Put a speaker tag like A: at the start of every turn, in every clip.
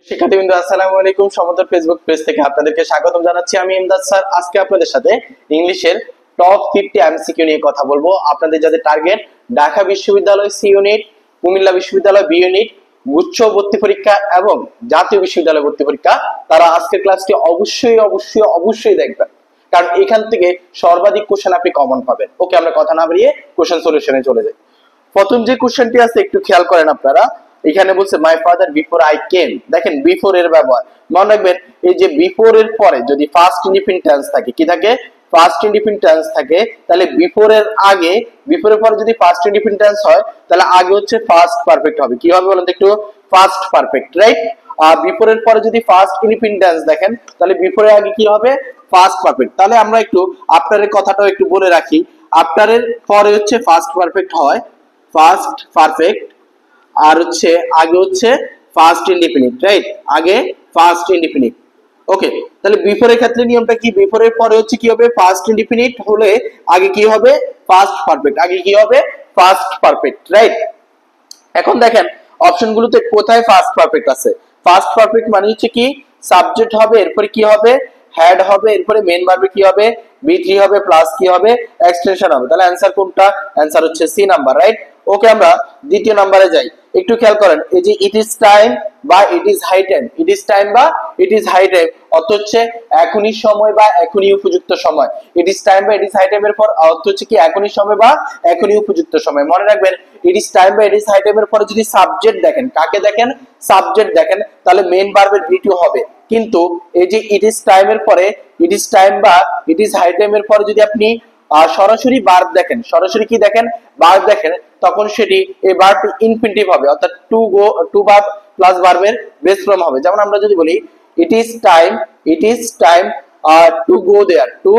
A: শিক্ষার্থীবৃন্দ আসসালামু আলাইকুম। সমতল ফেসবুক পেজ থেকে আপনাদেরকে স্বাগতম জানাচ্ছি। আমি ইমদাদ স্যার। আজকে আপনাদের সাথে ইংলিশের টপ 50 এমসিকিউ নিয়ে কথা বলবো। আপনাদের যাদের টার্গেট ঢাকা বিশ্ববিদ্যালয় সি ইউনিট, কুমিল্লা বিশ্ববিদ্যালয় বি ইউনিট, গুচ্ছ ভর্তি পরীক্ষা এবং জাতীয় বিশ্ববিদ্যালয় ভর্তি পরীক্ষা, তারা আজকের ক্লাসটি অবশ্যই অবশ্যই অবশ্যই দেখবেন, কারণ এখান থেকে সর্বাধিক কোশ্চেন আপনি কমন পাবেন। ওকে, আমরা কথা না বাড়িয়ে কোশ্চেন সলিউশনে চলে যাই। প্রথম যে কোশ্চেনটি আছে একটু খেয়াল করেন আপনারা। এখানে বলছে my father before I came. দেখেন বিফোর এর ব্যবহার মনে রাখবেন। এই যে বিফোর এর পরে যদি ফার্স্ট ইনডিফিনিট টেন্স থাকে, কি থাকে? ফার্স্ট ইনডিফিনিট টেন্স থাকে, তাহলে বিফোর এর আগে, বিফোর এর পরে যদি ফার্স্ট ইনডিফিনিট টেন্স হয়, তাহলে আগে হচ্ছে ফার্স্ট পারফেক্ট হবে। কি হবে বলেন তো একটু? First perfect, right? আর বিফোর এর পরে যদি ফার্স্ট ইনডিফিনিট টেন্স দেখেন, তাহলে বিফোর এর আগে কি হবে? First perfect. তাহলে আমরা একটু আফটারের কথাটাও একটু বলে রাখি। আফটারের পরে হচ্ছে ফার্স্ট পারফেক্ট হয়, ফার্স্ট পারফেক্ট, আর হচ্ছে আগে হচ্ছে ফার্স্ট ইনডিফিনিট, রাইট? আগে ফার্স্ট ইনডিফিনিট। ওকে, তাহলে বিফোর এর ক্ষেত্রে নিয়মটা কি? বিফোর এর পরে হচ্ছে কি হবে? ফার্স্ট ইনডিফিনিট হলে আগে কি হবে? First perfect. আগে কি হবে? First perfect, right? এখন দেখেন অপশনগুলোতে কোথায় ফার্স্ট পারফেক্ট আছে। ফার্স্ট পারফেক্ট মানে হচ্ছে কি? সাবজেক্ট হবে, এরপরে কি হবে? হ্যাড হবে, এরপরে মেইন ভার্বে কি হবে? বি3 হবে, প্লাস কি হবে? এক্সটেনশন হবে। তাহলে অ্যানসার কোনটা? অ্যানসার হচ্ছে সি নাম্বার, রাইট? ওকে, আমরা দ্বিতীয় নাম্বারে যাই। একটু খেয়াল করেন, এই যে ইট ইজ টাইম বা it is high time, it is time বা ইট ইজ হাই টাইম অর্থ হচ্ছে এখনই সময় বা এখনই উপযুক্ত সময়। ইট ইজ টাইম বা ইট ইজ হাই টাইমের পর অর্থ হচ্ছে কি? এখনই সময় বা এখনই উপযুক্ত সময়। মনে রাখবেন, ইট ইজ টাইম বা ইট ইজ হাই টাইমের পরে যদি সাবজেক্ট দেখেন, কাকে দেখেন? সাবজেক্ট দেখেন, তাহলে মেইন ভার্বের বি2 হবে। কিন্তু এই যে ইট ইজ টাইমের পরে, ইট ইজ টাইম বা ইট ইজ হাই টাইমের পরে যদি আপনি সরাসরি ভার্ব দেখেন, সরাসরি কি দেখেন? ভার্ব দেখেন, তখন সেটি এই ভার্বটি ইনফিনিটিভ হবে, অর্থাৎ টু ভার্ব প্লাস ভার্বের বেস ফর্ম হবে। যেমন আমরা যদি বলি it is time to go there, to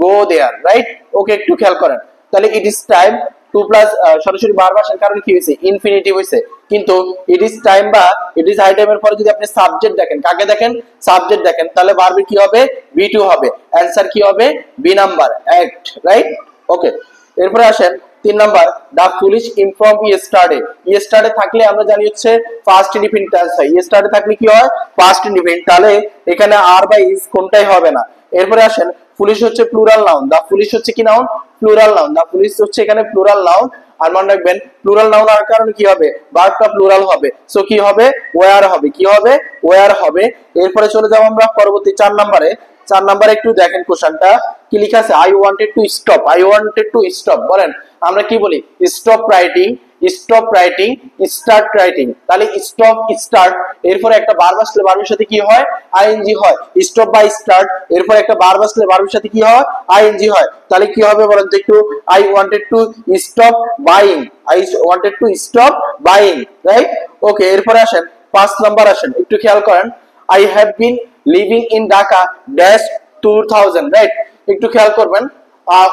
A: go there, right? Okay, একটু খেয়াল করেন, তাহলে it is time to plus সরাসরি ভার্ব আসার কারণে কি হয়েছে? ইনফিনিটিভ হয়েছে। কিন্তু ইট ইজ টাইম বা ইট ইজ হাই টাইমের পরে যদি আপনি সাবজেক্ট দেখেন, কাকে দেখেন? সাবজেক্ট দেখেন, তাহলে ভার্বের কি হবে? বি2 হবে। অ্যানসার কি হবে? B number, act, right? Okay, এরপরে আসেন 3 number. The police inform yesterday. Yesterday থাকলে আমরা জানি হচ্ছে ফার্স্ট ইনডিফিনিট টেন্স হয়। ইয়েস্টারডে থাকলে কি হয়? First indefinite. তাহলে এখানে আর বা ইজ কোনটাই হবে না। এরপরে আসেন, পুলিশ হচ্ছে প্লুরাল নাউন। দা পুলিশ হচ্ছে কি noun? Plural noun. The police হচ্ছে এখানে প্লুরাল নাউন। আর মনে রাখবেন, প্লুরাল নাউন হওয়ার কারণে কি হবে? ভার্বটা প্লুরাল হবে। সো কি হবে? ওয়্যার হবে। কি হবে? ওয়্যার হবে। এরপরে চলে যাব আমরা পরবর্তী 4 নম্বরে। 4 নম্বরে একটু দেখেন কোশ্চেনটা কি লেখা আছে। I wanted to stop, I wanted to stop. বলেন আমরা কি বলি? Stop writing, stop writing, start writing. তাহলে স্টপ, স্টার্ট, এরপরে একটা ভার্ব আসলে ভার্বের সাথে কি হয়? আইএনজি হয়। স্টপ বা স্টার্ট, এরপর একটা ভার্ব আসলে ভার্বের সাথে কি হয়? আইএনজি হয়। তাহলে কি হবে বলেন তো একটু? I wanted to stop buying, I wanted to stop buying, right? Okay, এরপরে আসেন 5 নাম্বার। আসেন একটু খেয়াল করেন। I have been living in Dhaka dash 2000, right? একটু খেয়াল করবেন,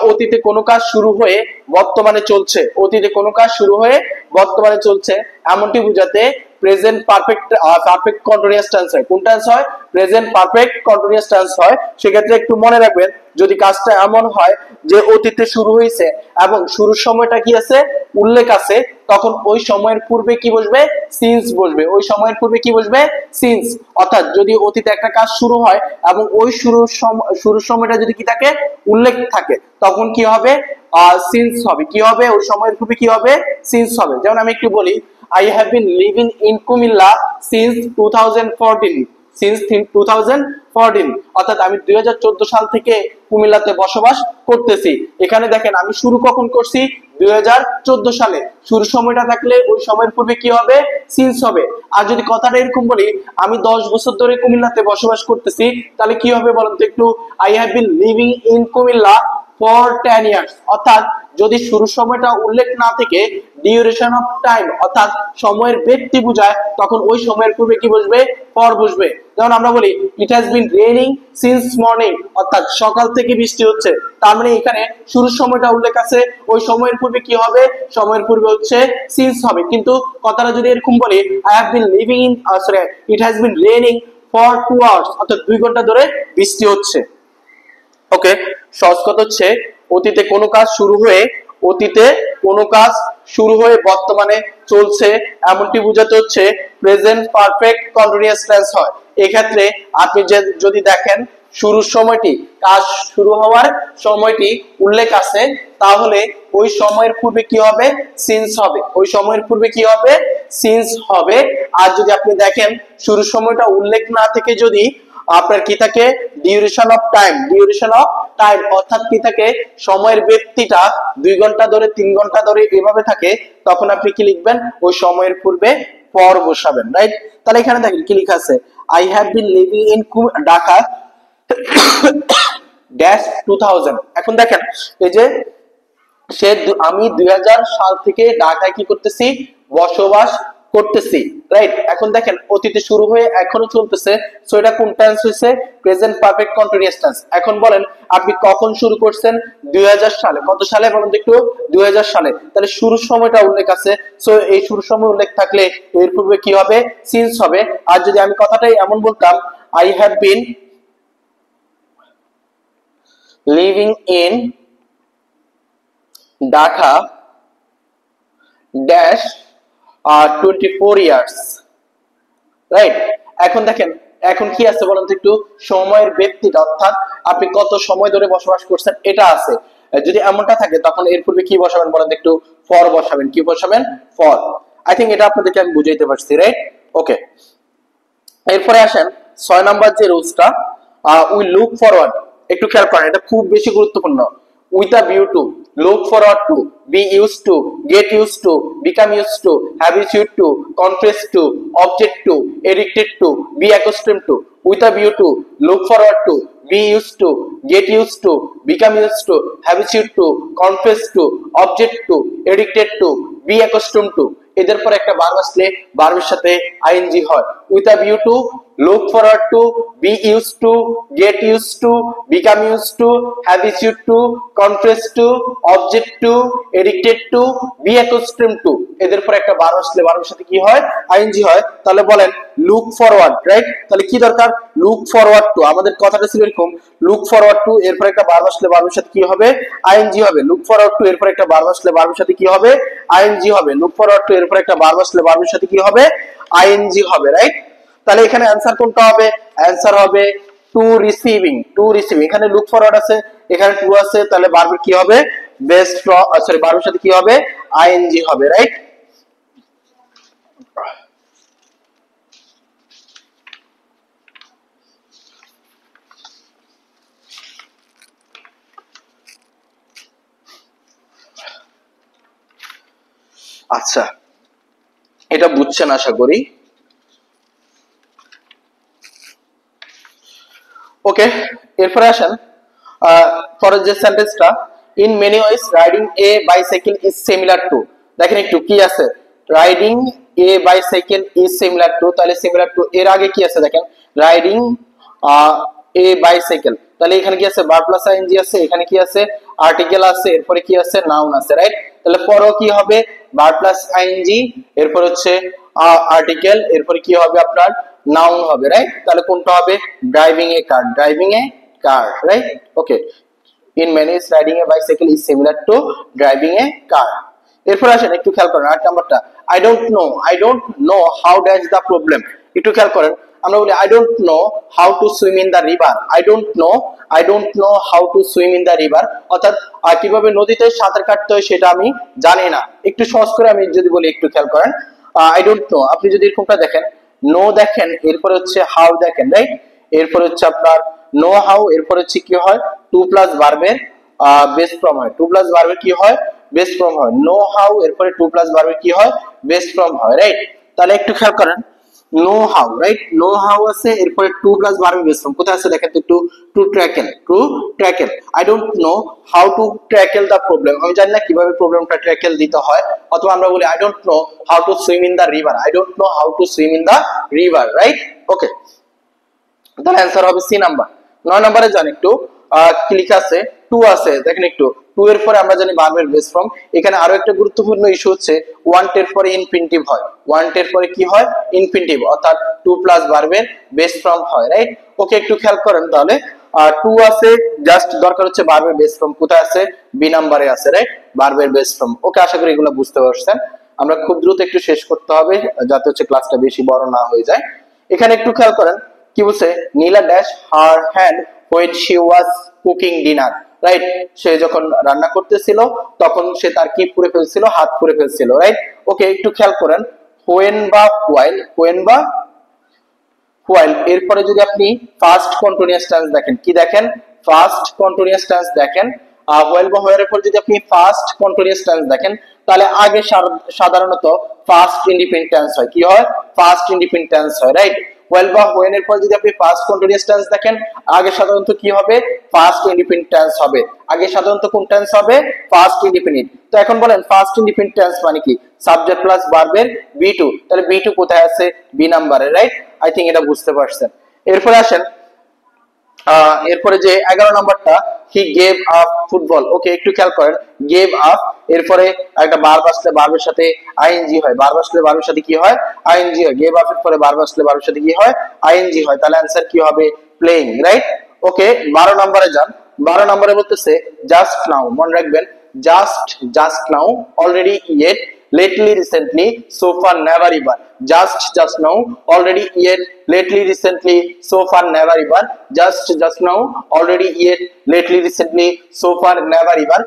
A: অতীতে কোনো কাজ শুরু হয়ে বর্তমানে চলছে, অতীতে কোনো কাজ শুরু হয়ে বর্তমানে চলছে এমনটি বোঝাতে present perfect perfect continuous tense হয়। কোন টেন্স হয়? প্রেজেন্ট পারফেক্ট কন্টিনিউয়াস টেন্স হয়। সেক্ষেত্রে একটু মনে রাখবেন, যদি কাজটা এমন হয় যে অতীতে শুরু হয়েছে এবং শুরুর সময়টা কি আছে? উল্লেখ আছে, তখন ওই সময়ের পূর্বে কি বসবে? সিন্স বসবে। ওই সময়ের পূর্বে কি বসবে? সিন্স। অর্থাৎ যদি অতীতে একটা কাজ শুরু হয় এবং ওই শুরুর সময়টা যদি কি থাকে? উল্লেখ থাকে, তখন কি হবে? সিন্স হবে। কি হবে? ওই সময়ের পূর্বে কি হবে? সিন্স হবে। যেমন আমি একটু বলি, I have been living in Kumilla since 2014, since 2014, অর্থাৎ আমি 2014 সাল থেকে কুমিল্লাতে বসবাস করতেছি। এখানে দেখেন আমি শুরু কখন করছি? 2014 সালে। শুরু সময়টা থাকলে ওই সময়ের পূর্বে কি হবে? সিন্স হবে। আর যদি কথাটা এরকম বলি, আমি 10 বছর ধরে কুমিল্লাতে বসবাস করতেছি, তাহলে কি হবে বলেন তো একটু? I have been living in Kumilla for 10 years, অর্থাৎ যদি শুরুর সময়টা উল্লেখ না থেকে ডিউরেশন অফ টাইম অর্থাৎ সময়ের ব্যক্তি বোঝায়, তখন ওই সময়ের পূর্বে কি বসবে? ফর বসবে। যেমন আমরা বলি it has been raining since morning, অর্থাৎ সকাল থেকে বৃষ্টি হচ্ছে। তার মানে এখানে শুরুর সময়টা উল্লেখ আছে, ওই সময়ের পূর্বে কি হবে? সময়ের পূর্বে হচ্ছে সিন্স হবে। কিন্তু কথাটা যদি এরকম বলি, I have been living in sorry it has been raining for 2 hours, অর্থাৎ 2 ঘন্টা ধরে বৃষ্টি হচ্ছে। ওকে, সহজ কথা হচ্ছে অতীতে কোনো কাজ শুরু হয়ে অতীতে কোনো কাজ শুরু হয়ে বর্তমানে চলছে এমনটি বোঝাতে হচ্ছে প্রেজেন্ট পারফেক্ট কন্টিনিউয়াস টেন্স হয়। এক্ষেত্রে আপনি যদি দেখেন শুরুর সময়টি, কাজ শুরু হওয়ার সময়টি উল্লেখ আছে, তাহলে ওই সময়ের পূর্বে কি হবে? সিন্স হবে। ওই সময়ের পূর্বে কি হবে? সিন্স হবে। আর যদি আপনি দেখেন শুরুর সময়টা উল্লেখ না থেকে যদি আপনার কি থাকে? Duration of time, duration of time অর্থাৎ কি থাকে? সময়ের ব্যক্তিটা 2 ঘন্টা ধরে 3 ঘন্টা ধরে এভাবে থাকে, তখন আপনি কি লিখবেন? ওই সময়ের পূর্বে ফর বসাবেন, রাইট? তাহলে এখানে দেখেন কি লেখা আছে, I have been living in Dhaka dash 2000। এখন দেখেন এই যে আমি 2000 সাল থেকে ঢাকায় কি করতেছি? বসবাস করতেছি, রাইট? এখন দেখেন অতীতে শুরু হয়ে এখনো চলতেছে, সো এটা কোন টেন্স হইছে? Present perfect continuous tense. এখন বলেন আপনি কখন শুরু করছেন? 2000 সালে। কত সালে বলেন তো একটু? 2000 সালে। তাহলে শুরুর সময়টা উল্লেখ আছে, সো এই শুরুর সময় উল্লেখ থাকলে এর পূর্বে কি হবে? সিন্স হবে। আর যদি আমি কথাটাই এমন বলতাম, I have been living in Dhaka dash 24 years, right? এখন দেখেন এখন কি আছে বলেন তো একটু? সময়ের ব্যক্তিটা অর্থাৎ আপনি কত সময় ধরে বসবাস করছেন এটা আছে। যদি এমনটা থাকে তখন এর পূর্বে কি বসাবেন বলেন তো একটু? ফর বসাবেন। কি বসাবেন? ফর। আই থিংক এটা আপনাদেরকে আমি বুঝাইতে পারছি, রাইট? ওকে, এরপরে আসেন 6 নাম্বার যে রুলসটা, উই লুক ফরওয়ার্ড। একটু খেয়াল করেন, এটা খুব বেশি গুরুত্বপূর্ণ। with a view to, look forward to, be used to, get used to, become used to, habituate to, confess to, object to, addicted to, be accustomed to, with a view to, look forward to, be used to, get used to, become used to, habituate to, confess to, object to, addicted to, be accustomed to। এদের পর একটা verb আসলে ভার্বের সাথে ING হয়। with a view to, look forward to, be used to, get used to, become used to, habituate to, confess to, object to, addicted to, be accustomed to। এদের পর একটা ভার্ব আসলে ভার্বের সাথে কি হয়? আইএনজি হয়। তাহলে বলেন লুক ফরওয়ার্ড, রাইট? তাহলে কি দরকার? Look forward to. আমাদের কথাটা ছিল এরকম, লুক ফরওয়ার্ড টু এরপর একটা ভার্ব আসলে ভার্বের সাথে কি হবে? আইএনজি হবে। লুক ফরওয়ার্ড টু এরপর একটা ভার্ব আসলে ভার্বের সাথে কি হবে? আইএনজি হবে। লুক ফরওয়ার্ড টু এরপর একটা ভার্ব আসলে ভার্বের সাথে কি হবে? আইএনজি হবে, রাইট? তাহলে এখানে অ্যানসার কোনটা হবে? অ্যানসার হবে টু রিসিভিং। Two receiving. এখানে লুক ফরওয়ার্ড আছে, এখানে টু আছে, তাহলে ভার্বের কি হবে? বেস্ট সরি ভার্বের সাথে কি হবে? আইএনজি হবে, রাইট? আচ্ছা, এটা বুঝছেন আশা করি। ওকে, এরপরে আসেন পরের যে সেন্টেন্সটা, in many ways riding a bicycle is similar two. দেখেন একটু কি আছে? Riding a bicycle is similar two, তাহলে সিমিলার টু এর আগে কি আছে দেখেন? রাইডিং এ বাইসাইকেল, তাহলে এখানে কি আছে? ভার্ব প্লাস আইএনজি আছে, এখানে কি আছে? আর্টিকেল আছে, এরপরে কি আছে? নাউন আছে, রাইট? তাহলে পরও কি হবে? ভার্ব প্লাস আইএনজি, এরপর হচ্ছে আর্টিকেল, এরপরে কি হবে আপনার? নাউন হবে, রাইট? তাহলে কোনটা হবে? Driving a car, driving a car, right? Okay, in many riding a bicycle is similar to driving a car. এরপর আসেন একটু খেয়াল করেন 8 নাম্বারটা, I don't know how dash the problem. একটু খেয়াল করেন, আমরা বলি I don't know how to swim in the river. I don't know how to swim in the river, অর্থাৎ কিভাবে নদীতে সাঁতার কাটতে হয় সেটা আমি জানি না। একটু সহজ করে আমি যদি বলি, একটু খেয়াল করেন, আই ডোন্ট নো, আপনি যদি এরকমটা দেখেন, নো দেখেন, এরপরে হচ্ছে হাউ দেখেন, রাইট? এরপরে হচ্ছে আপনার নো হাউ, এরপরে হচ্ছে কি হয়? টু প্লাস ভার্বের বেস ফর্ম হয়। টু প্লাস ভার্বের কি হয়? বেস ফর্ম হয়। নো হাউ এরপরে টু প্লাস ভার্বের কি হয়? বেস ফর্ম হয়, রাইট? তাহলে একটু খেয়াল করেন, know how, right? Know how আছে, এরপরে টু প্লাস ভার্বের বেস ফর্ম কোথায় আছে দেখেন তো একটু? To tackle, to tackle. I don't know how to tackle the problem, আমি জানি না কিভাবে প্রবলেমটা ট্র্যাকেল দিতে হয়। অথবা আমরা বলি I don't know how to swim in the river, I don't know how to swim in the river, right? Okay, তাহলে অ্যান্সার হবে সি নাম্বার। 9 নম্বরে যান একটু, কি লেখা আছে? টু আছে, দেখেন একটু, টু এর পরে আমরা জানি ভার্বের বেস ফর্ম। এখানে আরো একটা গুরুত্বপূর্ণ ইস্যু হচ্ছে ওয়ান্ট এর পরে ইনফিনিটিভ হয়। ওয়ান্ট এর পরে কি হয়? ইনফিনিটিভ, অর্থাৎ টু প্লাস ভার্বের বেস ফর্ম হয়, রাইট? ওকে, একটু খেয়াল করেন তাহলে টু আছে, জাস্ট দরকার হচ্ছে ভার্বের বেস ফর্ম। কোথায় আছে? বি নাম্বারে আছে, রাইট? ভার্বের বেস ফর্ম। ওকে, আশা করি এগুলো বুঝতে পারছেন। আমরা খুব দ্রুত একটু শেষ করতে হবে যাতে হচ্ছে ক্লাসটা বেশি বড় না হয়ে যায়। এখানে একটু খেয়াল করেন কি বলছে, Neela dash her hand when she was cooking dinner, right? সে যখন রান্না করতেছিল তখন সে তার কি পুড়ে ফেলছিল? হাত পুড়ে ফেলছিল, রাইট? ওকে, একটু খেয়াল করেন when বা while এরপরে যদি আপনি ফার্স্ট কন্টিনিউয়াস টেন্স দেখেন, কি দেখেন? ফার্স্ট কন্টিনিউয়াস টেন্স দেখেন। while বা where এর পর যদি আপনি ফার্স্ট কন্টিনিউয়াস টেন্স দেখেন, তাহলে আগে সাধারণত ফার্স্ট ইন্ডিপেন্ডেন্ট টেন্স হয়। কি হয়? ফার্স্ট ইন্ডিপেন্ডেন্ট টেন্স হয়, রাইট? while বা when এর পর যদি আপনি ফার্স্ট কন্টিনিউয়াস টেন্স দেখেন, আগে সাধারণত কি হবে? ফার্স্ট ইন্ডিপেন্ডেন্ট টেন্স হবে। আগে সাধারণত কোন টেন্স হবে? Past independent. তো এখন বলেন ফার্স্ট ইন্ডিপেন্ডেন্ট টেন্স মানে কি? সাবজেক্ট প্লাস ভার্বের বি টু। তাহলে বি টু কোথায় আছে? বি নাম্বারে, রাইট? আই থিংক এটা বুঝতে পারছেন। এরপরে আসেন, এরপরে যে 11 নাম্বারটা, হি গেভ আপ ফুটবল। ওকে, একটু খেয়াল করেন গেভ আপ এরপরে একটা ভার্ব আসলে ভার্বের সাথে আইএনজি হয়। ভার্ব আসলে ভার্বের সাথে কি হয়? আইএনজি হয়। গেভ আপ এর পরে ভার্ব আসলে ভার্বের সাথে কি হয়? আইএনজি হয়। তাহলে आंसर কি হবে? Playing, right? ওকে, 12 নম্বরে যান। 12 নম্বরে বলতেছে জাস্ট নাও। মনে রাখবেন just now, already yet, lately recently, so far never ever। just now, already yet, lately recently, so far never ever। just now, already yet, lately recently, so far never ever।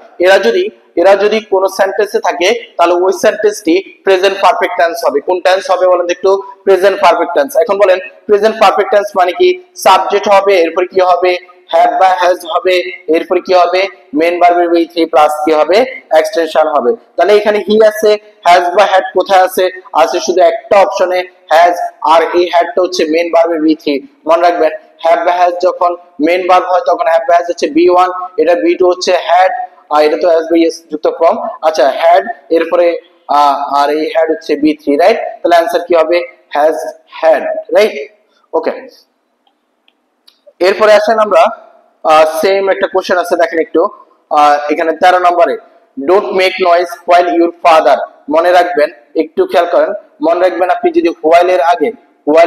A: এরা যদি কোন সেন্টেন্সে থাকে তাহলে ওই সেন্টেন্সটি present perfect tense হবে। কোন tense হবে বলেন একটু? Present perfect tense. এখন বলেন প্রেজেন্ট পারফেক্ট টেন্স মানে কি? সাবজেক্ট হবে, এরপর কি হবে? হ্যাভ বা হ্যাজ হবে, এরপর কি হবে? মেন ভার্বের বি থ্রি প্লাস কি হবে? এক্সটেনশন হবে। তাহলে এখানে হি আছে, হ্যাজ বা হ্যাড কোথায় আছে? আছে শুধু একটা অপশনে, হ্যাজ। আর এই হ্যাডটা হচ্ছে মেন ভার্বের বি থ্রি। মনে রাখবেন হ্যাভ বা হ্যাজ যখন মেন ভার্ব হয় তখন হ্যাভ বা হ্যাজ হচ্ছে বি ওয়ান, এটা বি টু হচ্ছে হ্যাড, আর এটা তো হ্যাজ বাই এস যুক্ত ফর্ম। আচ্ছা, হ্যাড এরপরে আর এই হ্যাড হচ্ছে বি থ্রি, রাইট? তাহলে आंसर কি হবে? Has had, right? ওকে, এরপরে আসেন আমরা সেম একটা কোশ্চেন আছে, দেখেন একটু এখানে 13 নম্বরে, don't make noise while your father. মনে রাখবেন, একটু খেয়াল করেন, মনে রাখবেন আপনি যদি হোয়াইল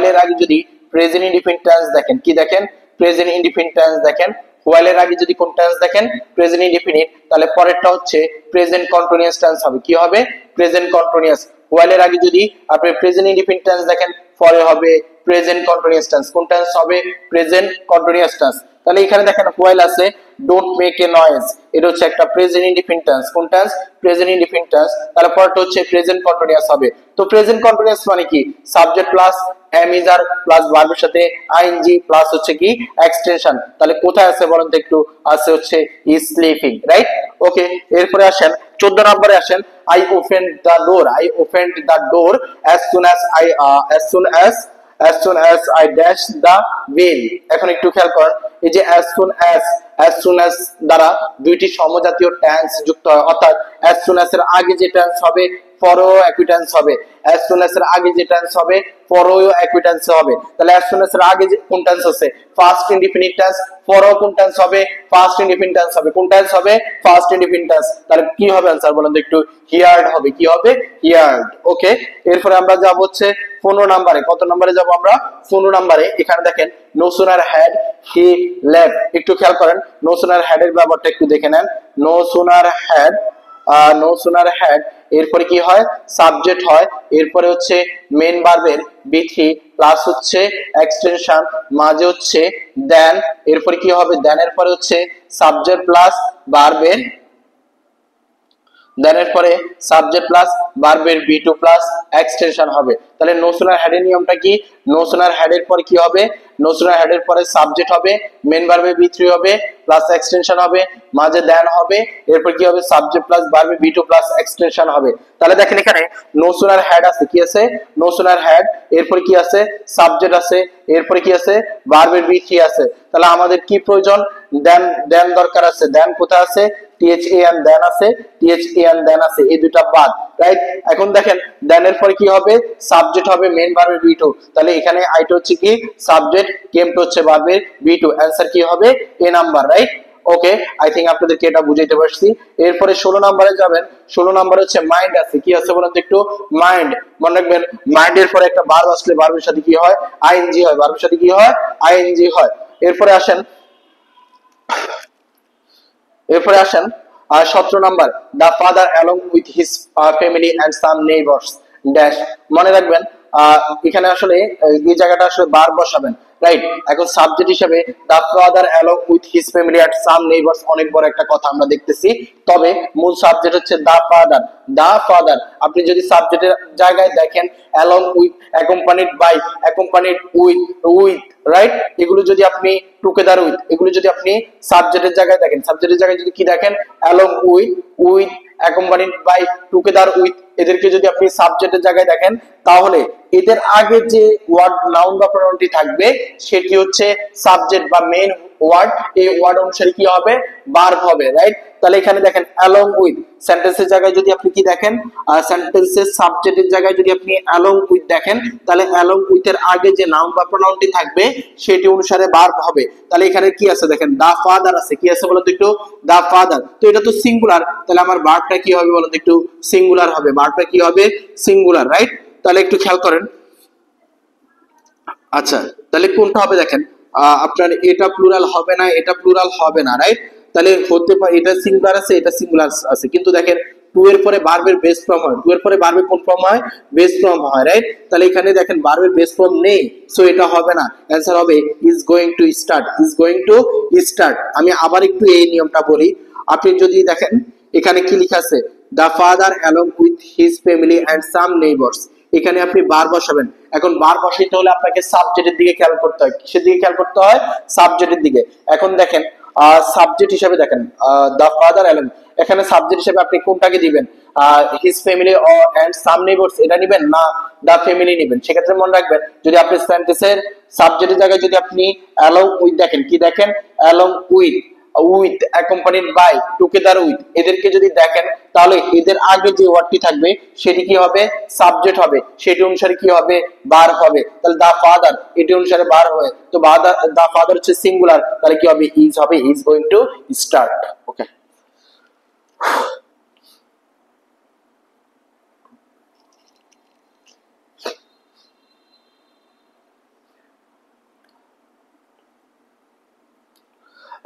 A: এর আগে যদি প্রেজেন্ট ইনডিফিনিট টেন্স দেখেন, কি দেখেন? প্রেজেন্ট ইনডিফিনিট টেন্স দেখেন। হোয়াইল এর আগে যদি কোন টেন্স দেখেন? প্রেজেন্ট ইনডিফিনিট, তাহলে পরেরটা হচ্ছে প্রেজেন্ট কন্টিনিউয়াস টেন্স হবে। কি হবে? Present continuous. হোয়াইল এর আগে যদি আপনি প্রেজেন্ট ইনডিফিনিট টেন্স দেখেন, পরে হবে প্রেজেন্ট কন্টিনিউয়াস টেন্স। কোন টেন্স হবে? Present continuous tense. তাহলে এখানে দেখেন হোয়াইল আছে, ডোন্ট মেক এ নয়েজ, এটা হচ্ছে একটা প্রেজেন্ট ইনডিফিনিট টেন্স। কোন টেন্স? Present indefinite tense. তাহলে পরেরটা হচ্ছে প্রেজেন্ট কন্টিনিউয়াস হবে। তো প্রেজেন্ট কন্টিনিউয়াস মানে কি? Subject plus am is are plus ভার্বের সাথে আইএনজি প্লাস হচ্ছে কি? এক্সটেনশন। তাহলে কোথায় আছে বলেন তো একটু? আছে হচ্ছে ইজ স্লিপিং, রাইট? ওকে, এরপরে আসেন 14 নম্বরে আসেন, I opened the door as soon as I dashed the wheel। এখন একটু খেয়াল করেন, এই যে as soon as দ্বারা দুইটি সমজাতীয় টেন্স যুক্ত হয়, অর্থাৎ as soon as এর আগে যে টেন্স হবে পরেও একই টেন্স হবে। as soon as এর আগে যে টেন্স হবে পরেও একই টেন্স হবে। তাহলে as soon as এর আগে যে কোন টেন্স আছে? First indefinite tense. পরেও কোন টেন্স হবে? ফার্স্ট ইনডিফিনিট টেন্স হবে। কোন টেন্স হবে? First indefinite tense. তাহলে কি হবে आंसर বলেন তো একটু? হিয়ার্ড হবে। কি হবে? হিয়ার্ড। ওকে, এরপরে আমরা যাব হচ্ছে 15 নম্বরে। কত নম্বরে যাব আমরা? 15 নম্বরে। এখানে দেখেন no sooner had he left. একটু খেয়াল করেন নো সুনার হ্যাড এর ব্যাপারটা একটু দেখে নেন। নো সুনার হ্যাড এরপরে কি হয়? সাবজেক্ট হয়, এরপরে হচ্ছে মেন ভার্বের বি থ্রি প্লাস হচ্ছে এক্সটেনশন, মাঝে হচ্ছে দেন, এরপরে কি হবে? দেন এর পরে হচ্ছে সাবজেক্ট প্লাস ভার্বের, দেন এর পরে সাবজেক্ট প্লাস ভার্বের বি টু প্লাস এক্সটেনশন হবে। তাহলে নো সুনার হ্যাড এর নিয়মটা কি? নো সুনার হ্যাড এর পরে কি হবে? নো সুনার হ্যাড এর পরে সাবজেক্ট হবে, মেন ভার্বের বি থ্রি হবে প্লাস এক্সটেনশন হবে, মাঝে দেন হবে, এরপর কি হবে? সাবজেক্ট প্লাস ভার্বের বি টু প্লাস এক্সটেনশন হবে। তাহলে দেখেন এখানে নো সুনার হ্যাড আছে, কি আছে? নো সুনার হ্যাড, এরপর কি আছে? সাবজেক্ট আছে, এরপরে কি আছে? ভার্বের বি থ্রি আছে। তাহলে আমাদের কি প্রয়োজন? দেন দরকার আছে। দেন কোথায় আছে? THAN দেন আছে, THAN দেন আছে, এই দুটো বাদ, রাইট? এখন দেখেন দেন এর পরে কি হবে? সাবজেক্ট হবে মেন ভার্বের বি টু। তাহলে এখানে আইটা হচ্ছে কি? সাবজেক্ট, কেমটা হচ্ছে ভার্বের বি টু। आंसर কি হবে? A number, right? Okay, I think আপনাদেরকে এটা বুঝাইতে পারছি। এরপরে 16 নম্বরে যাবেন। 16 নম্বরে হচ্ছে মাইন্ড আছে। কি আছে বলেন তো একটু? মাইন্ড। মনে রাখবেন মাইন্ডের পরে একটা ভার্ব আসলে ভার্বের সাথে কি হয়? আইএনজি হয়। ভার্বের সাথে কি হয়? আইএনজি হয়। এরপরে আসেন এরপরে আসেন 17 number, the father along with his family and some neighbours dash. মনে রাখবেন এখানে আসলে এই জায়গাটা আসলে বার বসাবেন, রাইট। এখন সাবজেক্ট হিসেবে the father along with his family and some neighbours, অনেক বড় একটা কথা আমরা দেখতেছি, তবে মূল সাবজেক্ট হচ্ছে দা ফাদার। দা ফাদার আপনি যদি সাবজেক্টের জায়গায় দেখেন along with, accompanied by, accompanied with, with, right, এগুলো যদি আপনি টুগেদার উইথ, এগুলো যদি আপনি সাবজেক্টের জায়গায় দেখেন, সাবজেক্টের জায়গায় যদি কি দেখেন along with, with, accompanied by, together with, এদেরকে যদি আপনি সাবজেক্টের জায়গায় দেখেন, তাহলে এদের আগে যে ওয়ার্ড নাউন বা প্রনাউনটি থাকবে সেটি হচ্ছে সাবজেক্ট বা মেইন ওয়ার্ড, এই ওয়ার্ড অনুসারে কি হবে, ভার্ব হবে, রাইট। তাহলে এখানে দেখেন অ্যালং উইথ, সেন্টেন্সের জায়গায় যদি আপনি কি দেখেন, সেন্টেন্সের সাবজেক্টের জায়গায় যদি আপনি অ্যালং উইথ দেখেন, তাহলে অ্যালং উইথ এর আগে যে নাউন বা প্রনাউনটি থাকবে সেটি অনুসারে ভার্ব হবে। তাহলে এখানে কি আছে দেখেন, দা ফাদার আছে, কি আছে বলতো একটু, দা ফাদার, তো এটা তো সিঙ্গুলার, তাহলে আমার ভার্বটা কি হবে বলতো একটু, সিঙ্গুলার হবে, ভার্বটা কি হবে, সিঙ্গুলার, রাইট। তাহলে একটু খেয়াল করেন। আচ্ছা, তাহলে কোনটা হবে দেখেন, আপনার এটা প্লুরাল হবে না, এটা প্লুরাল হবে না, রাইট। তাহলে হতে পারে এটা সিঙ্গুলার আছে, এটা সিঙ্গুলার আছে, কিন্তু দেখেন টু এর পরে ভার্বের বেস ফর্ম হয়, টু এর পরে ভার্বের কোন ফর্ম হয়, বেস ফর্ম হয়, রাইট। তাহলে এখানে দেখেন ভার্বের বেস ফর্ম নেই, সো এটা হবে না, অ্যানসার হবে is going to start, is going to start. আমি আবার একটু এই নিয়মটা বলি, আপনি যদি দেখেন এখানে কি লেখা আছে, the father along with his family and some neighbours, এখানে আপনি বার বসাবেন। এখন বার বসাইতে হলে আপনাকে সাবজেক্টের দিকে খেয়াল করতে হয়, কিসের দিকে খেয়াল করতে হয়, সাবজেক্টের দিকে। এখন দেখেন সাবজেক্ট হিসেবে দেখেন দা ফাদার অ্যালং, এখানে সাবজেক্ট হিসেবে আপনি কোনটাকে দিবেন, his family and some neighbours এটা নেবেন না দা ফ্যামিলি নেবেন। সেক্ষেত্রে মনে রাখবেন যদি আপনি সেন্টেন্সের সাবজেক্টের জায়গায় যদি আপনি অ্যালং উইথ দেখেন, কি দেখেন, along with, with, accompanied by, together with, এদেরকে যদি দেখেন তাহলে এদের আগে যে ওয়ার্ডটি থাকবে সেটি কি হবে, সাবজেক্ট হবে, সেটি অনুসারে কি হবে, বার হবে। তাহলে দা ফাদার এটি অনুসারে বার হয়, তো দা ফাদার হচ্ছে সিঙ্গুলার, তাহলে কি হবে, ইজ হবে, ইজ গোইং টু স্টার্ট। ওকে,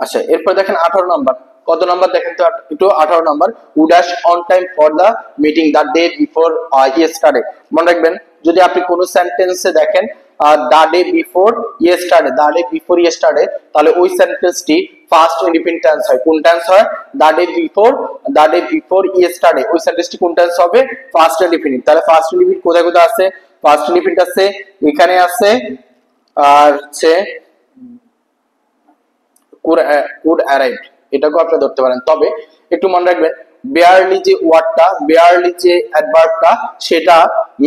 A: আচ্ছা এরপর দেখেন 18 নাম্বার, কত নাম্বার দেখেন তো একটু, 18 number, would dash on time for the meeting the day before yesterday. মনে রাখবেন যদি আপনি কোন সেন্টেন্সে দেখেন the day before yesterday, the day before yesterday, তাহলে ওই সেন্টেন্সটি ফার্স্ট ইন্ডিপেন্ডেন্ট টেন্স হয়, কোন টেন্স হয়, the day before, the day before yesterday, ওই সেন্টেন্সটি কোন টেন্স হবে, ফার্স্ট ইন্ডিপেন্ডেন্ট। তাহলে ফার্স্ট ইন্ডিপেন্ডেন্ট কোথায় কোথায় আছে, ফার্স্ট ইন্ডিপেন্ডেন্ট আছে এখানে আছে, আর হচ্ছে কুড অ্যারাইভড, এটাকেও আপনি ধরতে পারেন। তবে একটু মনে রাখবেন বেয়ারলি যে ওয়ার্ডটা, বেয়ারলি যে অ্যাডভার্বটা, সেটা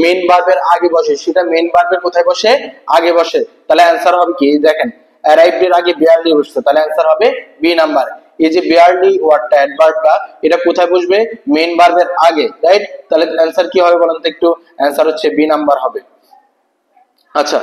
A: মেইন ভার্বের আগে বসে, সেটা মেইন ভার্বের কোথায় বসে, আগে বসে। তাহলে অ্যান্সার হবে কি, দেখেন অ্যারাইভড এর আগে বেয়ারলি বসছে, তাহলে অ্যান্সার হবে বি নাম্বার। এই যে বেয়ারলি ওয়ার্ডটা, অ্যাডভার্বটা, এটা কোথায় বসবে, মেইন ভার্বের আগে, রাইট। তাহলে অ্যান্সার কি হবে বলেন তো একটু, অ্যান্সার হচ্ছে বি নাম্বার হবে। আচ্ছা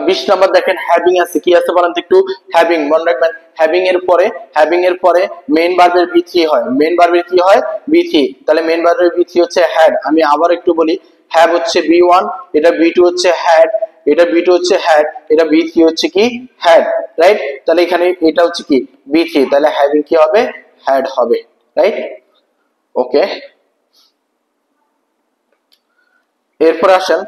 A: 20 নাম্বার দেখেন হ্যাভিং আছে, কি আছে বলেন তো একটু, হ্যাভিং। মনে রাখবেন হ্যাভিং এর পরে, হ্যাভিং এর পরে মেইন ভার্বের বি3 হয়, মেইন ভার্বের কি হয়, বি3। তাহলে মেইন ভার্বের বি3 হচ্ছে হ্যাড। আমি আবার একটু বলি, হ্যাভ হচ্ছে বি1, এটা বি2 হচ্ছে হ্যাড, এটা বি2 হচ্ছে হ্যাড, এটা বি3 হচ্ছে কি, হ্যাড, রাইট। তাহলে এখানে এটা হচ্ছে কি বি3, তাহলে হ্যাভিং কি হবে, হ্যাড হবে, রাইট। ওকে, এরপর আসেন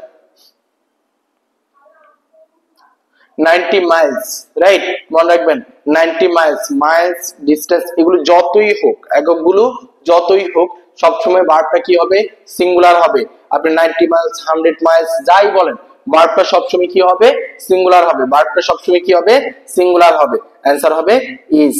A: 90 মাইলস, রাইট। মনে রাখবেন 90 মাইলস, মাইলস ডিসটেন্স, এগুলো যতই হোক, এককগুলো যতই হোক, সবসময় ভার্বটা কি হবে, সিঙ্গুলার হবে। আপনি 90 মাইলস, 100 মাইলস যাই বলেন, ভার্বটা সবসময় কি হবে, সিঙ্গুলার হবে, ভার্বটা সবসময় কি হবে, সিঙ্গুলার হবে। অ্যান্সার হবে ইজ।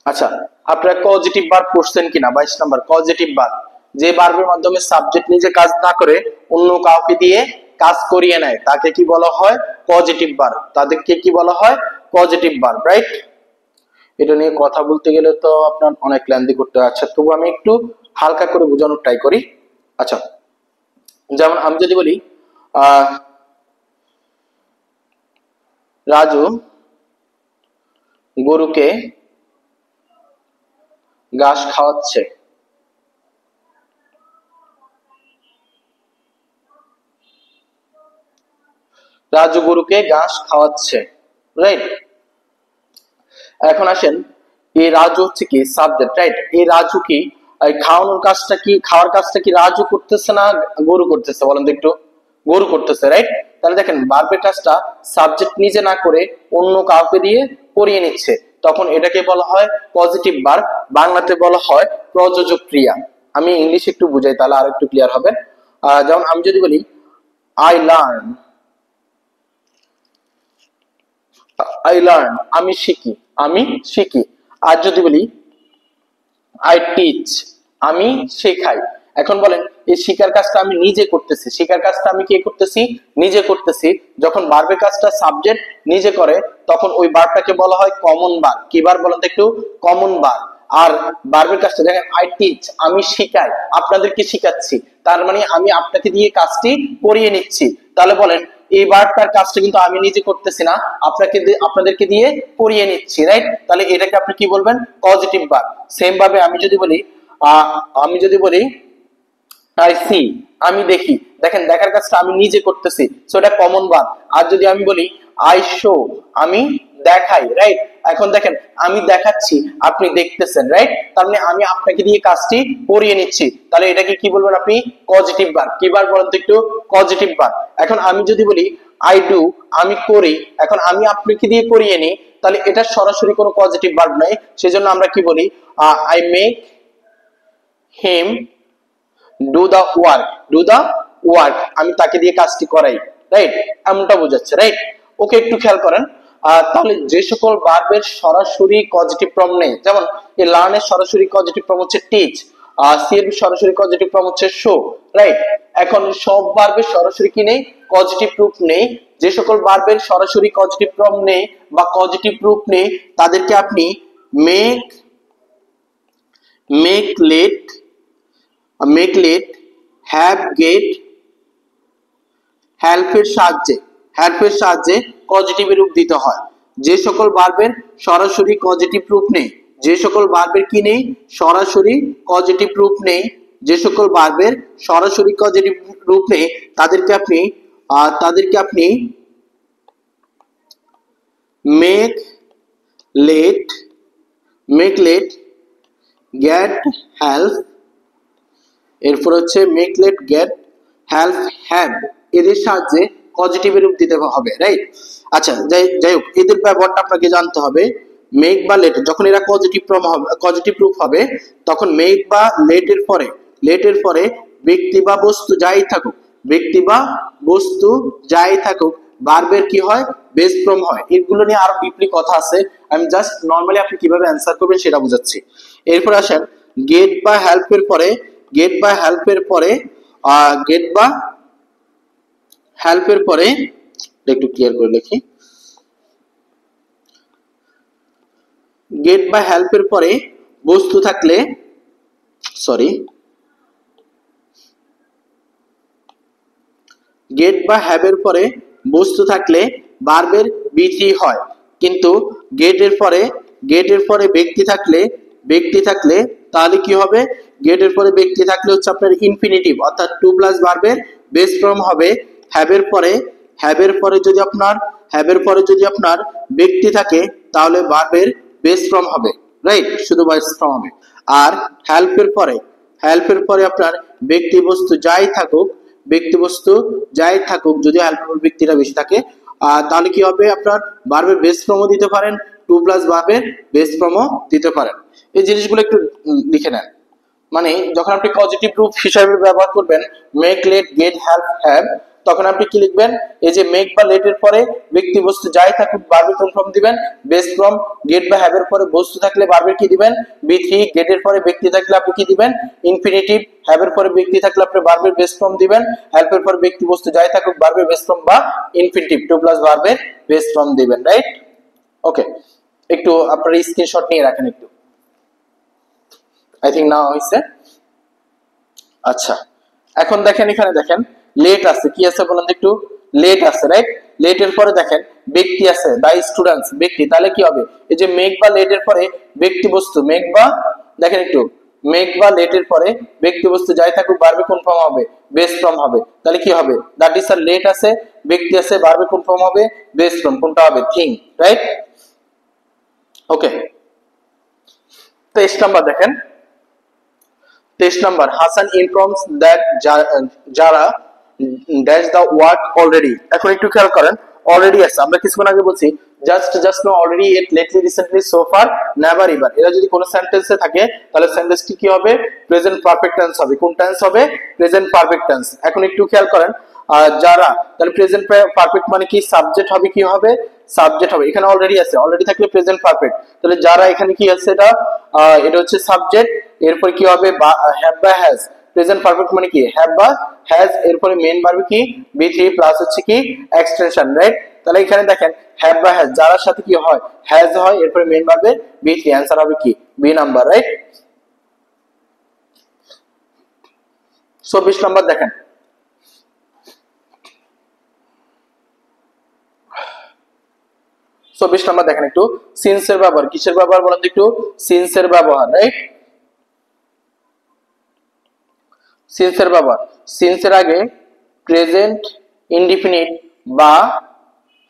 A: আচ্ছা আপনারা পজিটিভ ভার্ব পড়ছেন কিনা, 22 নাম্বার পজিটিভ ভার্ব, যে ভার্বের মাধ্যমে সাবজেক্ট নিজে কাজ না করে অন্য কাউকে দিয়ে কাজ করিয়ে নেয় তাকে কি বলা হয়, পজিটিভ ভার্ব। তাদেরকে কি বলা হয়, পজিটিভ ভার্ব, রাইট। এটা নিয়ে কথা বলতে গেলে তো আপনার অনেক লেন্দি করতে হয়। আচ্ছা তবু আমি একটু হালকা করে বোঝানোর ট্রাই করি। আচ্ছা যেমন আমি যদি বলি রাজু গরুকে ঘাস খাওয়াচ্ছে, রাজু গরুকে ঘাস খাওয়াচ্ছে, রাইট। এখন আসেন, এই রাজু হচ্ছে কি সাবজেক্ট, রাইট। এই রাজু কি খাওয়ানোর কাজটা কি, খাওয়ার কাজটা কি রাজু করতেছে না গরু করতেছে, বলেন তো একটু। গরু করতেছে, রাইট। তাহলে দেখেন ভার্বের কাজটা সাবজেক্ট নিজে না করে অন্য কাউকে দিয়ে করিয়ে নিচ্ছে, তখন এটাকে বলা হয় পজিটিভ ভার্ব, বাংলাতে বলা হয় প্রযোজক ক্রিয়া। আমি ইংলিশ একটু বুঝাই তাহলে আর একটু ক্লিয়ার হবে। যেমন আমি যদি বলি আই লার্ন, আই লার্ন আমি শিখি, আমি শিখি। আর যদি বলি আই টিচ, আমি শেখাই। এখন বলেন এই শিখার কাজটা আমি নিজে করতেছি, শিখার কাজটা আমি কে করতেছি, নিজে করতেছি। যখন ভার্বের কাজটা সাবজেক্ট নিজে করে তখন ওই ভার্বটাকে বলা হয় কমন ভার্ব। কি ভার্ব বলেন তো একটু, কমন ভার্ব। আর ভার্বের কাজটা দেখেন আই টিচ, আমি শিখাই, আপনাদেরকে শিখাচ্ছি, তার মানে আমি আপনাকে দিয়ে কাজটি করিয়ে নিচ্ছি। তাহলে বলেন এই ভার্বটার কাজটা কিন্তু আমি নিজে করতেছি না, আপনাদেরকে দিয়ে করিয়ে নিচ্ছি, রাইট। তাহলে এটাকে আপনি কি বলবেন, পজিটিভ ভার্ব। সেম ভাবে আমি যদি বলি আই সি, আমি দেখি, দেখেন দেখার কাজটা আমি নিজে করতেছি, সো এটা কমন ভার্ব। আর যদি আমি বলি আই শো, আমি দেখাই, রাইট। এখন দেখেন আমি দেখাচ্ছি, আপনি দেখতেছেন, রাইট। তার মানে আমি আপনাকে দিয়ে কাজটি করিয়ে নিচ্ছি, তাহলে এটাকে কি বলবেন আপনি, পজিটিভ ভার্ব। কি ভার্ব বলেন তো একটু, পজিটিভ ভার্ব। এখন আমি যদি বলি আই ডু, আমি করি, এখন আমি আপনাকে দিয়ে করিয়ে নিই, তাহলে এটা সরাসরি কোনো পজিটিভ ভার্ব নয়, সেজন্য আমরা কি বলি I make him do the work, do the work, আমি তাকে দিয়ে কাজটি করাই, রাইট। এমনটা বোঝাচ্ছে, রাইট। ওকে, একটু খেয়াল করেন। তাহলে যে সকল ভার্বের সরাসরি পজিটিভ ফর্ম নেই, যেমন এই লার্নের সরাসরি পজিটিভ ফর্ম হচ্ছে টিচ, সি এর সরাসরি পজিটিভ ফর্ম হচ্ছে শো, রাইট। এখন সব ভার্বের সরাসরি কি নেই, পজিটিভ রূপ নেই। যে সকল ভার্বের সরাসরি পজিটিভ ফর্ম নেই বা পজিটিভ রূপ নেই তাদেরকে আপনি মেক, লেট, হ্যাভ, গেট, হেল্পের সাহায্যে পজিটিভ রূপ দিতে হয়। যে সকল ভার্বের সরাসরি পজিটিভ রূপ নেই, যে সকল ভার্বের কি নেই, সরাসরি পজিটিভ রূপ নেই, যে সকল ভার্বের সরাসরি পজিটিভ রূপ নেই তাদেরকে আপনি মেক লেট, গেট, হেল্প, এরপর হচ্ছে make, let, get, help, have, এদের সাহায্যে পজিটিভ রূপ দিতে হবে, রাইট। আচ্ছা, যাই হোক, এদের ব্যবহারটা আপনাকে জানতে হবে। মেক বা লেট যখন এরা পজিটিভ রূপ হবে তখন মেক বা লেটের পরে ব্যক্তি বা বস্তু যাই থাকুক ভার্বের কি হয়, বেস ফর্ম হয়। এগুলো নিয়ে আরো ডিপলি কথা আছে, আমি জাস্ট নরমালি আপনি কিভাবে অ্যানসার করবেন সেটা বুঝাচ্ছি। এরপর আসেন গেট বা হেল্পের পরে একটু ক্লিয়ার করে লিখি, গেট বা হেল্পের পরে বস্তু থাকলে, গেট বা হ্যাভের পরে বস্তু থাকলে ভার্বের বি3 হয়, কিন্তু গেটের পরে ব্যক্তি থাকলে তাহলে কি হবে, গেটের পরে ব্যক্তি থাকলে হচ্ছে আপনার ইনফিনিটিভ, অর্থাৎ টু প্লাস ভার্বের বেস ফর্ম হবে হ্যাভের পরে যদি আপনার ব্যক্তি থাকে তাহলে ভার্বের বেস ফর্ম হবে, রাইট, শুধু বেস ফর্ম হবে। আর হেল্পের পরে আপনার ব্যক্তি বস্তু যাই থাকুক যদি হেল্পের ব্যক্তিটা বেশি থাকে তাহলে কি হবে, আপনার ভার্বের বেস ফর্মও দিতে পারেন, টু প্লাস ভার্বের বেস ফর্মও দিতে পারেন। এই জিনিসগুলো একটু লিখে নেন। মানে যখন আপনি পজিটিভ রূপ হিসাবে ব্যবহার করবেন make, let, get, help, have, তখন আপনি কি লিখবেন, এই যে মেক বা লেটের পরে ব্যক্তি বস্তু যাই থাকুক ভার্বের কোন ফর্ম দিবেন, বেস ফর্ম। গেট বা হ্যাভের পরে বস্তু থাকলে ভার্বের কি দিবেন, বি3। গেটের পরে ব্যক্তি থাকলে আপনি কি দিবেন, ইনফিনিটিভ। হ্যাভের পরে ব্যক্তি থাকলে আপনি ভার্বের বেস ফর্ম দিবেন। হেল্পের পরে ব্যক্তি বস্তু যাই থাকুক ভার্বের বেস ফর্ম বা ইনফিনিটিভ টু প্লাস ভার্বের বেস ফর্ম দিবেন, রাইট। ওকে, একটু আপনারা স্ক্রিনশট নিয়ে রাখেন একটু, আই থিংক নাও হইছে। আচ্ছা, এখন দেখেন, এখানে দেখেন লেট আছে, কি আছে বলেন একটু, লেট আছে, রাইট। লেটের পরে দেখেন ব্যক্তি আছে, দা স্টুডেন্টস, ব্যক্তি, তাহলে কি হবে, এই যে মেক বা লেটের পরে ব্যক্তি বস্তু, মেক বা দেখেন একটু মেক বা লেট এর পরে ব্যক্তি বস্তু যাই থাকুক ভার্বে কোন ফর্ম হবে, বেস ফর্ম হবে। তাহলে কি হবে, দ্যাট ইজ আর লেট আছে, ব্যক্তি আছে, ভার্বে কোন ফর্ম হবে, বেস ফর্ম, কোনটা হবে, থিং, রাইট? ওকে, 23 নাম্বার দেখেন, 23 নাম্বার, হাসান ইনফর্মস দ্যাট যারা ড্যাশ দ্য ওয়ার্ক অলরেডি। এখন একটু খেয়াল করেন, অলরেডি আছে, আমরা কিছুক্ষণ আগে বলছি just now, already, yet, lately, recently, so far, never, ever. এরা যদি কোনো সেন্টেন্সে থাকে তাহলে সেন্টেন্সটি কি হবে, প্রেজেন্ট পারফেক্ট টেন্স হবে। কোন টেন্স হবে, প্রেজেন্ট পারফেক্ট টেন্স। এখন একটু খেয়াল করেন, যারা, তাহলে প্রেজেন্ট পারফেক্ট মানে কি, সাবজেক্ট হবে, কি হবে, সাবজেক্ট হবে। এখানে অলরেডি আছে, অলরেডি থাকলে প্রেজেন্ট পারফেক্ট, তাহলে যারা এখানে কি আছে, এটা হচ্ছে সাবজেক্ট, এরপর কি হবে, হ্যাভ বা হ্যাজ। প্রেজেন্ট পারফেক্ট মানে কি, হ্যাভ বা হ্যাজ, এরপরে মেইন ভার্ব কি, বি3 প্লাস হচ্ছে কি এক্সটেনশন, রাইট? তাহলে এখানে দেখেন হ্যাভ বা হ্যাজ, যারার সাথে কি হয়, হ্যাজ হয়, এরপরে মেইন ভার্বের বি3, आंसर হবে কি, বি নাম্বার, রাইট? 24 নাম্বার দেখেন, 24 নাম্বার দেখেন একটু, সিন্সের ব্যবহার, কিসের ব্যবহার বলেন তো একটু, সিন্সের ব্যবহার, রাইট? সিন্সের ব্যবহার, সিন্সের আগে প্রেজেন্ট ইনডিফিনিট বা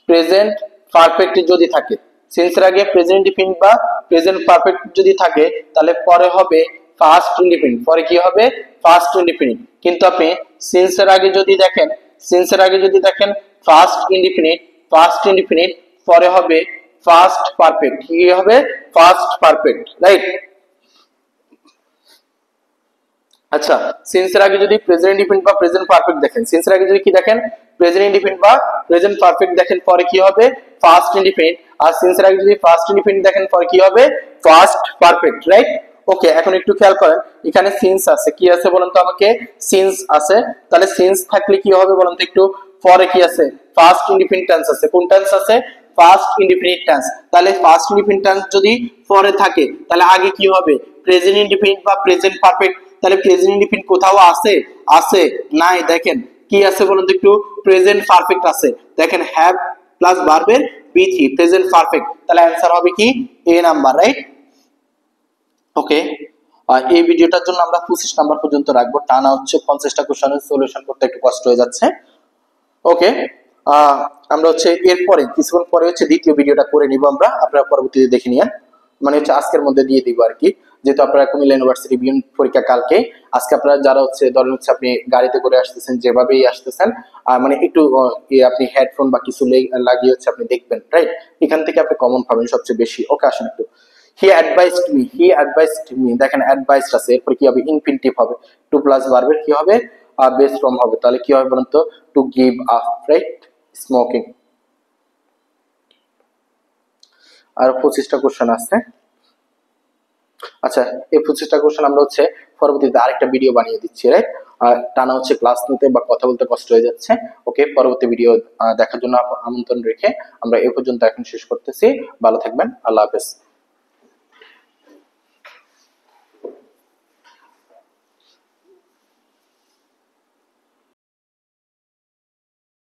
A: প্রেজেন্ট পারফেক্ট যদি থাকে, সিন্সের আগে প্রেজেন্ট ইনডিফিনিট বা প্রেজেন্ট পারফেক্ট যদি থাকে, তাহলে পরে হবে ফার্স্ট ইনডিফিনিট, পরে কি হবে, ফার্স্ট ইনডিফিনিট। কিন্তু আপনি সিন্সের আগে যদি দেখেন, সিন্সের আগে যদি দেখেন ফার্স্ট ইনডিফিনিট, ফার্স্ট ইনডিফিনিট, পরে হবে ফার্স্ট পারফেক্ট, কি হবে, ফার্স্ট পারফেক্ট, রাইট? আচ্ছা, সিন্সের আগে যদি প্রেজেন্ট ইনডিফিনিট বা প্রেজেন্ট পারফেক্ট দেখেন, সিন্সের আগে যদি কি দেখেন, প্রেজেন্ট ইনডিফিনিট বা প্রেজেন্ট পারফেক্ট দেখেন, পরে কি হবে, ফার্স্ট ইনডিফিনিট। আর সিন্সের আগে যদি ফার্স্ট ইনডিফিনিট দেখেন, পরে কি হবে, ফার্স্ট পারফেক্ট, রাইট? ওকে, এখন একটু খেয়াল করেন, এখানে সিন্স আছে, কি আছে বলেন তো আমাকে, সিন্স আছে। তাহলে সিন্স থাকলে কি হবে বলেন তো একটু, পরে কি আছে, ফার্স্ট ইনডিফিনিট টেন্স আছে। কোন টেন্স আছে, ফার্স্ট ইনডিফিনিট টেন্স। তাহলে ফার্স্ট ইনডিফিনিট টেন্স যদি পরে থাকে, তাহলে আগে কি হবে, প্রেজেন্ট ইনডিফিনিট বা প্রেজেন্ট পারফেক্ট। তাহলে প্রেজেন্ট ইনডিফিনিট কোথাও আছে, আছে নাই, দেখেন কি আছে বলুন তো একটু, প্রেজেন্ট পারফেক্ট আছে, দেখেন হ্যাভ প্লাস ভার্বের বি3, প্রেজেন্ট পারফেক্ট। তাহলে आंसर হবে কি, এ নাম্বার, রাইট? ওকে, এই ভিডিওটার জন্য আমরা 25 নাম্বার পর্যন্ত রাখবো, টানা হচ্ছে 50টা কোশ্চেনের সলিউশন করতে একটু কষ্ট হয়ে যাচ্ছে। ওকে, আমরা হচ্ছে এরপরে কিছুক্ষণ পরে হচ্ছে দ্বিতীয় ভিডিওটা করে নিব আমরা, আপনারা পরবর্তীতে দেখে নিন, মানে হচ্ছে আজকের মধ্যে দিয়ে দিব আর কি, যেহেতু আপনারা কুমিল্লা ইউনিভার্সিটি বিএন পরীক্ষা কালকে। আজকে আপনারা যারা হচ্ছে ধরেন হচ্ছে আপনি গাড়িতে করে আসতেছেন, যেভাবেই আসতেছেন, মানে একটু আপনি হেডফোন বা কিছু লাগিয়ে হচ্ছে আপনি দেখবেন, রাইট? এখান থেকে আপনি কমন পাবেন সবচেয়ে বেশি। ওকে, আসেন একটু, he advised me, he advised me, দেখেন অ্যাডভাইসড আছে, এরপর কি হবে, ইনফিনিটিভ হবে, টু প্লাস ভার্বের কি হবে, বেস ফর্ম হবে। তাহলে কি হবে বলুন তো, to give up, right, smoking. আর 25টা কোশ্চেন আছে। আচ্ছা, এই 25টা কোশ্চেন আমরা হচ্ছে পরবর্তীতে আরেকটা ভিডিও বানিয়ে দিচ্ছি, রাইট? টানা হচ্ছে ক্লাস নিতে বা কথা বলতে কষ্ট হয়ে যাচ্ছে। ওকে, পরবর্তী ভিডিও দেখার জন্য আমন্ত্রণ রেখে আমরা এই পর্যন্ত এখন শেষ করতেছি। ভালো থাকবেন, আল্লাহ হাফেজ।